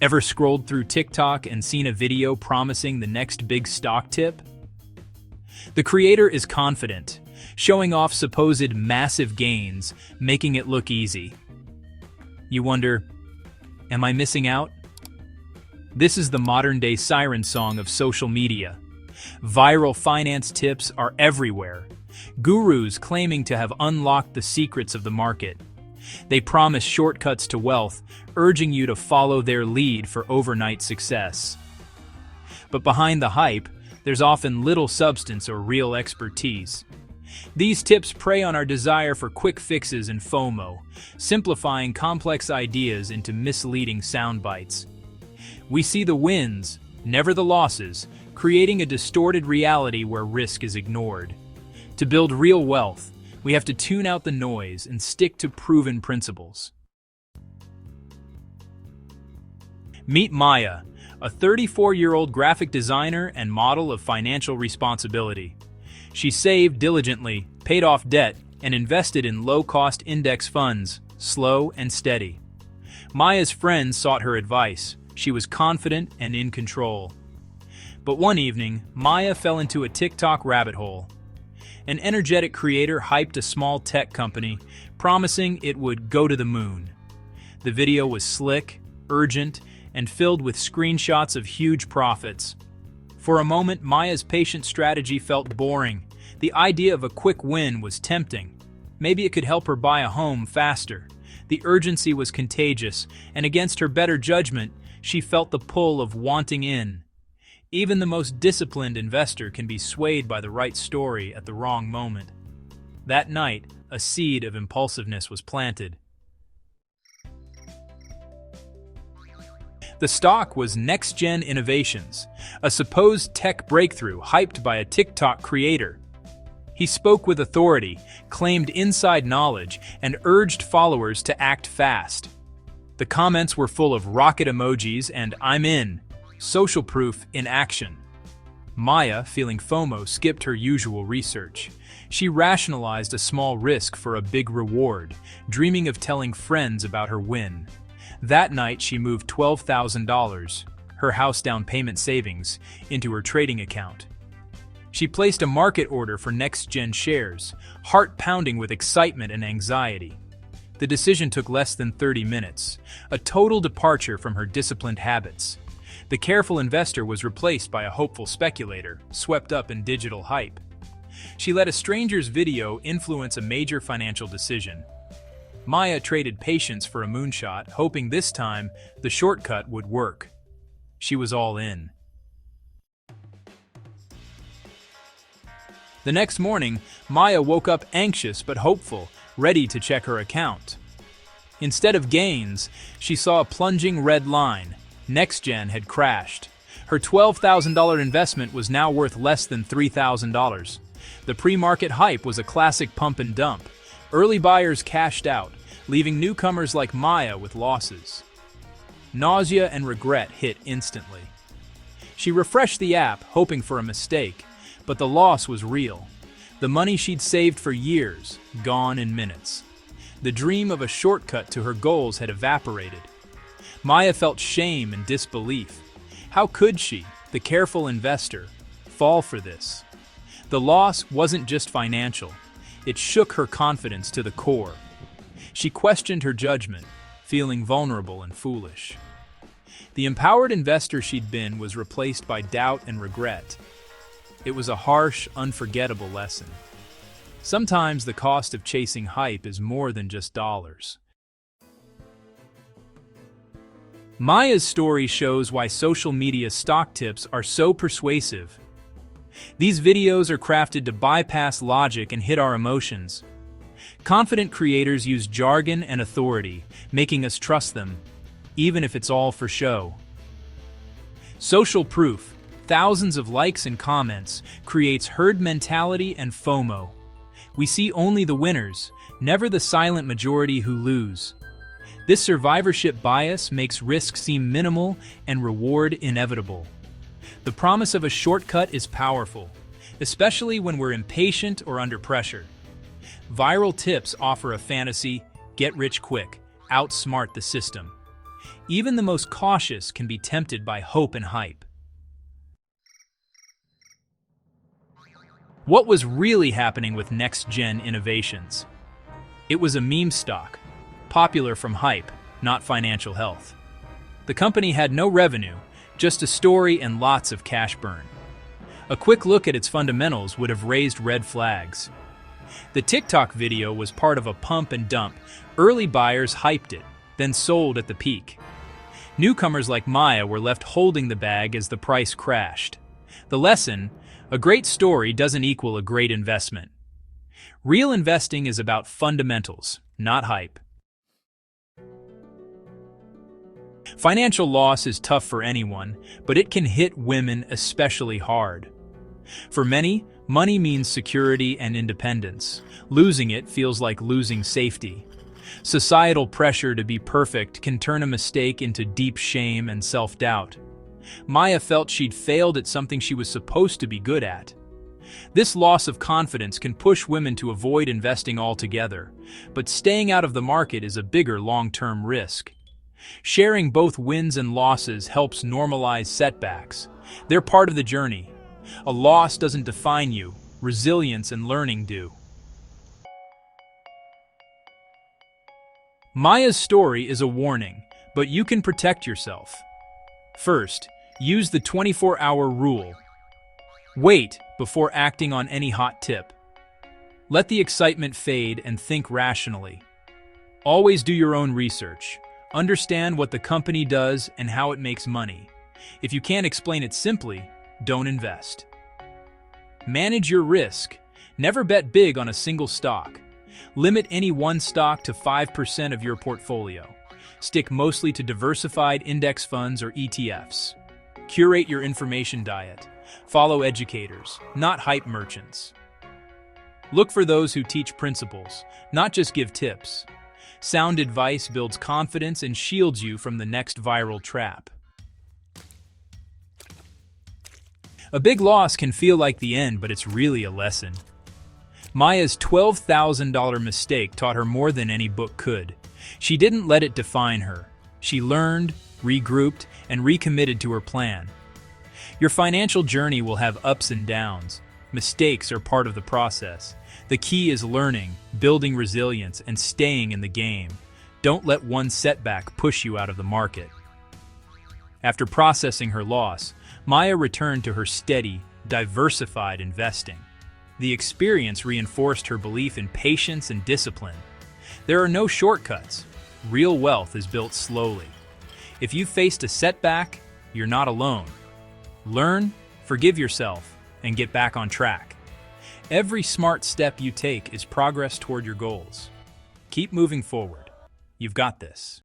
Ever scrolled through TikTok and seen a video promising the next big stock tip? The creator is confident, showing off supposed massive gains, making it look easy. You wonder, am I missing out? This is the modern-day siren song of social media. Viral finance tips are everywhere. Gurus claiming to have unlocked the secrets of the market. They promise shortcuts to wealth, urging you to follow their lead for overnight success. But behind the hype, there's often little substance or real expertise. These tips prey on our desire for quick fixes and FOMO, simplifying complex ideas into misleading sound bites. We see the wins, never the losses, creating a distorted reality where risk is ignored. To build real wealth, we have to tune out the noise and stick to proven principles. Meet Maya, a 34-year-old graphic designer and model of financial responsibility. She saved diligently, paid off debt, and invested in low-cost index funds, slow and steady. Maya's friends sought her advice. She was confident and in control. But one evening, Maya fell into a TikTok rabbit hole. An energetic creator hyped a small tech company, promising it would go to the moon. The video was slick, urgent, and filled with screenshots of huge profits. For a moment, Maya's patient strategy felt boring. The idea of a quick win was tempting. Maybe it could help her buy a home faster. The urgency was contagious, and against her better judgment, she felt the pull of wanting in. Even the most disciplined investor can be swayed by the right story at the wrong moment. That night, a seed of impulsiveness was planted. The stock was Next-Gen Innovations, a supposed tech breakthrough hyped by a TikTok creator. He spoke with authority, claimed inside knowledge, and urged followers to act fast. The comments were full of rocket emojis and "I'm in," social proof in action. Maya, feeling FOMO, skipped her usual research. She rationalized a small risk for a big reward, dreaming of telling friends about her win. That night, she moved $12,000, her house down payment savings, into her trading account. She placed a market order for Next-Gen shares, heart pounding with excitement and anxiety. The decision took less than 30 minutes, a total departure from her disciplined habits. The careful investor was replaced by a hopeful speculator, swept up in digital hype. She let a stranger's video influence a major financial decision. Maya traded patience for a moonshot, hoping this time the shortcut would work. She was all in. The next morning, Maya woke up anxious but hopeful, ready to check her account. Instead of gains, she saw a plunging red line. Next-Gen had crashed. Her $12,000 investment was now worth less than $3,000. The pre-market hype was a classic pump and dump. Early buyers cashed out, leaving newcomers like Maya with losses. Nausea and regret hit instantly. She refreshed the app, hoping for a mistake, but the loss was real. The money she'd saved for years, gone in minutes. The dream of a shortcut to her goals had evaporated. Maya felt shame and disbelief. How could she, the careful investor, fall for this? The loss wasn't just financial. It shook her confidence to the core. She questioned her judgment, feeling vulnerable and foolish. The empowered investor she'd been was replaced by doubt and regret. It was a harsh, unforgettable lesson. Sometimes the cost of chasing hype is more than just dollars. Maya's story shows why social media stock tips are so persuasive. These videos are crafted to bypass logic and hit our emotions. Confident creators use jargon and authority, making us trust them, even if it's all for show. Social proof, thousands of likes and comments, creates herd mentality and FOMO. We see only the winners, never the silent majority who lose. This survivorship bias makes risk seem minimal and reward inevitable. The promise of a shortcut is powerful, especially when we're impatient or under pressure. Viral tips offer a fantasy, get rich quick, outsmart the system. Even the most cautious can be tempted by hope and hype. What was really happening with next-gen innovations? It was a meme stock, popular from hype, not financial health. The company had no revenue, just a story and lots of cash burn. A quick look at its fundamentals would have raised red flags. The TikTok video was part of a pump and dump. Early buyers hyped it, then sold at the peak. Newcomers like Maya were left holding the bag as the price crashed. The lesson: a great story doesn't equal a great investment. Real investing is about fundamentals, not hype. Financial loss is tough for anyone, but it can hit women especially hard. For many, money means security and independence. Losing it feels like losing safety. Societal pressure to be perfect can turn a mistake into deep shame and self-doubt. Maya felt she'd failed at something she was supposed to be good at. This loss of confidence can push women to avoid investing altogether, but staying out of the market is a bigger long-term risk. Sharing both wins and losses helps normalize setbacks. They're part of the journey. A loss doesn't define you, resilience and learning do. Maya's story is a warning, but you can protect yourself. First, use the 24-hour rule. Wait before acting on any hot tip. Let the excitement fade and think rationally. Always do your own research. Understand what the company does and how it makes money. If you can't explain it simply, don't invest. Manage your risk. Never bet big on a single stock. Limit any one stock to 5% of your portfolio. Stick mostly to diversified index funds or ETFs. Curate your information diet. Follow educators, not hype merchants. Look for those who teach principles, not just give tips. Sound advice builds confidence and shields you from the next viral trap. A big loss can feel like the end, but it's really a lesson. Maya's $12,000 mistake taught her more than any book could. She didn't let it define her. She learned, regrouped, and recommitted to her plan. Your financial journey will have ups and downs. Mistakes are part of the process. The key is learning, building resilience, and staying in the game. Don't let one setback push you out of the market. After processing her loss, Maya returned to her steady, diversified investing. The experience reinforced her belief in patience and discipline. There are no shortcuts. Real wealth is built slowly. If you've faced a setback, you're not alone. Learn, forgive yourself, and get back on track. Every smart step you take is progress toward your goals. Keep moving forward. You've got this.